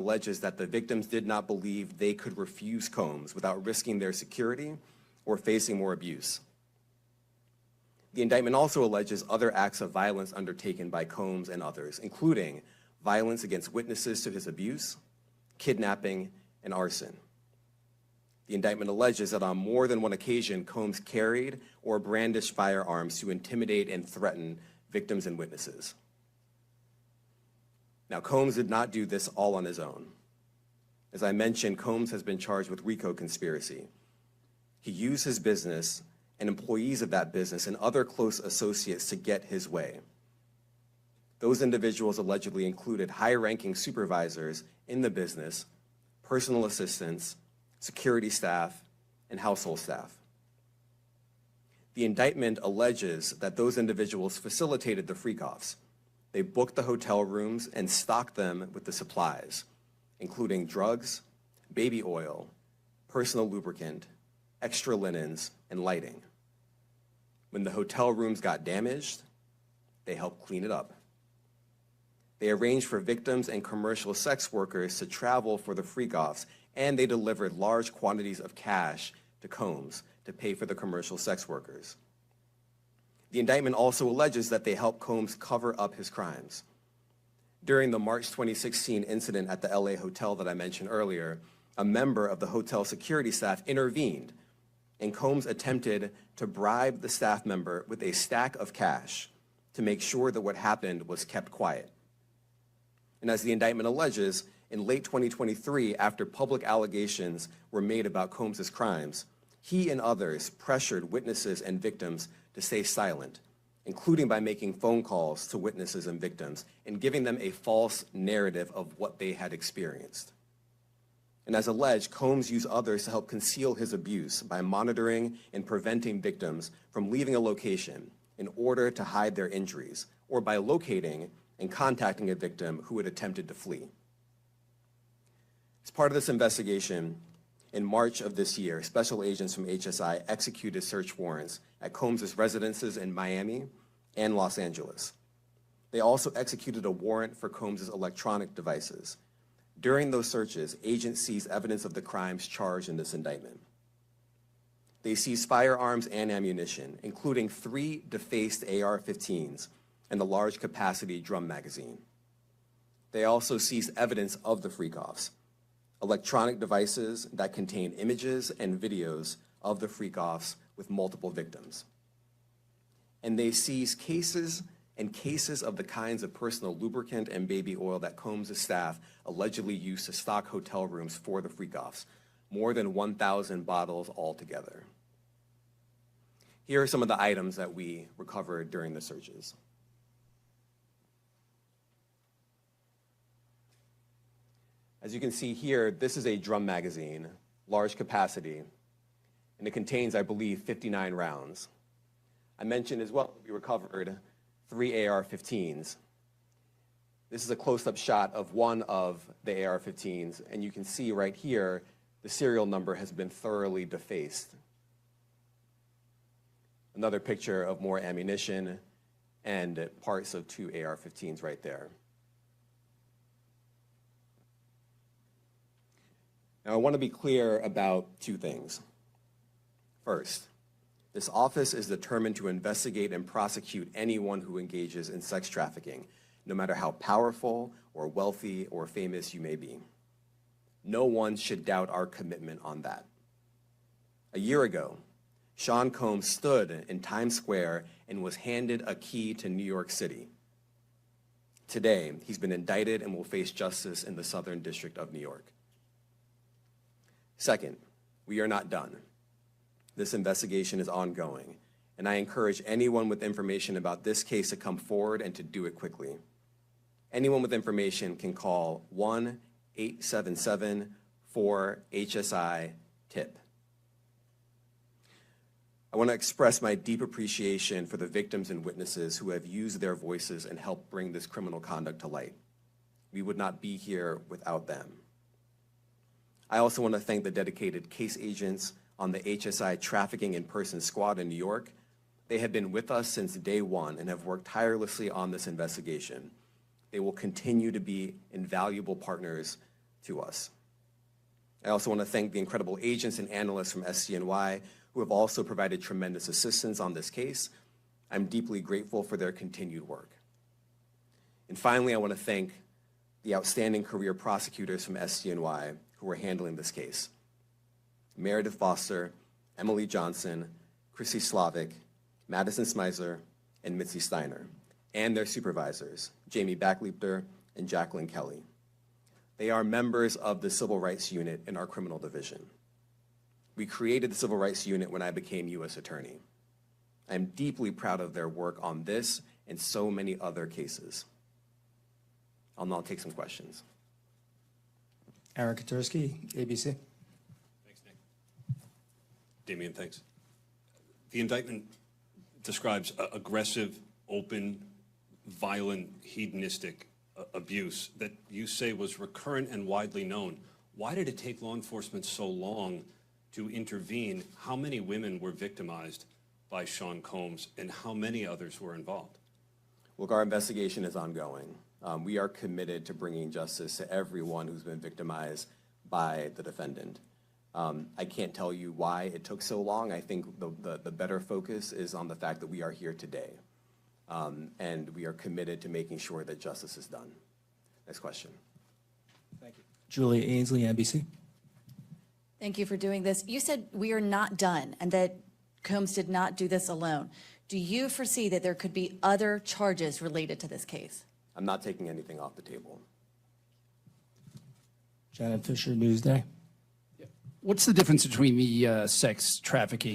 alleges that the victims did not believe they could refuse Combs without risking their security or facing more abuse. The indictment also alleges other acts of violence undertaken by Combs and others, including violence against witnesses to his abuse, kidnapping, and arson. The indictment alleges that on more than one occasion, Combs carried or brandished firearms to intimidate and threaten victims and witnesses. Now, Combs did not do this all on his own. As I mentioned, Combs has been charged with RICO conspiracy. He used his business and employees of that business and other close associates to get his way. Those individuals allegedly included high-ranking supervisors in the business, personal assistants, security staff, and household staff. The indictment alleges that those individuals facilitated the freak-offs. They booked the hotel rooms and stocked them with the supplies, including drugs, baby oil, personal lubricant, extra linens, and lighting. When the hotel rooms got damaged, they helped clean it up. They arranged for victims and commercial sex workers to travel for the freak-offs, and they delivered large quantities of cash to Combs to pay for the commercial sex workers. The indictment also alleges that they helped Combs cover up his crimes. During the March 2016 incident at the LA hotel that I mentioned earlier, a member of the hotel security staff intervened, and Combs attempted to bribe the staff member with a stack of cash to make sure that what happened was kept quiet. And as the indictment alleges, in late 2023, after public allegations were made about Combs' crimes, he and others pressured witnesses and victims to stay silent, including by making phone calls to witnesses and victims and giving them a false narrative of what they had experienced. And as alleged, Combs used others to help conceal his abuse by monitoring and preventing victims from leaving a location in order to hide their injuries, or by locating and contacting a victim who had attempted to flee. As part of this investigation, in March of this year, special agents from HSI executed search warrants at Combs' residences in Miami and Los Angeles. They also executed a warrant for Combs' electronic devices. During those searches, agents seized evidence of the crimes charged in this indictment. They seized firearms and ammunition, including 3 defaced AR-15s and a large capacity drum magazine. They also seized evidence of the freak-offs, electronic devices that contain images and videos of the freak-offs with multiple victims. And they seized cases and cases of the kinds of personal lubricant and baby oil that Combs' staff allegedly used to stock hotel rooms for the freak-offs, more than 1,000 bottles altogether. Here are some of the items that we recovered during the searches. As you can see here, this is a drum magazine, large capacity, and it contains, I believe, 59 rounds. I mentioned as well we recovered 3 AR-15s. This is a close-up shot of one of the AR-15s, and you can see right here the serial number has been thoroughly defaced. Another picture of more ammunition and parts of 2 AR-15s right there. Now, I want to be clear about 2 things. First, this office is determined to investigate and prosecute anyone who engages in sex trafficking, no matter how powerful or wealthy or famous you may be. No one should doubt our commitment on that. A year ago, Sean Combs stood in Times Square and was handed a key to New York City. Today, he's been indicted and will face justice in the Southern District of New York. Second, we are not done. This investigation is ongoing, and I encourage anyone with information about this case to come forward and to do it quickly. Anyone with information can call 1-877-4-HSI-TIP. I want to express my deep appreciation for the victims and witnesses who have used their voices and helped bring this criminal conduct to light. We would not be here without them. I also want to thank the dedicated case agents on the HSI Trafficking in Person Squad in New York. They have been with us since day one and have worked tirelessly on this investigation. They will continue to be invaluable partners to us. I also want to thank the incredible agents and analysts from SCNY who have also provided tremendous assistance on this case. I'm deeply grateful for their continued work. And finally, I want to thank the outstanding career prosecutors from SCNY who are handling this case. Meredith Foster, Emily Johnson, Chrissy Slavic, Madison Smeisler, and Mitzi Steiner, and their supervisors, Jamie Backleeper and Jacqueline Kelly. They are members of the Civil Rights Unit in our criminal division. We created the Civil Rights Unit when I became U.S. Attorney. I am deeply proud of their work on this and so many other cases. I'll now take some questions. Aaron Katursky, ABC. Thanks, Nick. Damian, thanks. The indictment describes aggressive, open, violent, hedonistic abuse that you say was recurrent and widely known. Why did it take law enforcement so long to intervene? How many women were victimized by Sean Combs, and how many others were involved? Look, our investigation is ongoing. We are committed to bringing justice to everyone who's been victimized by the defendant. I can't tell you why it took so long. I think the better focus is on the fact that we are here today. And we are committed to making sure that justice is done. Next question. Thank you. Julia Ainsley, NBC. Thank you for doing this. You said we are not done and that Combs did not do this alone. Do you foresee that there could be other charges related to this case? I'm not taking anything off the table. Janet Fisher, Newsday. What's the difference between the sex trafficking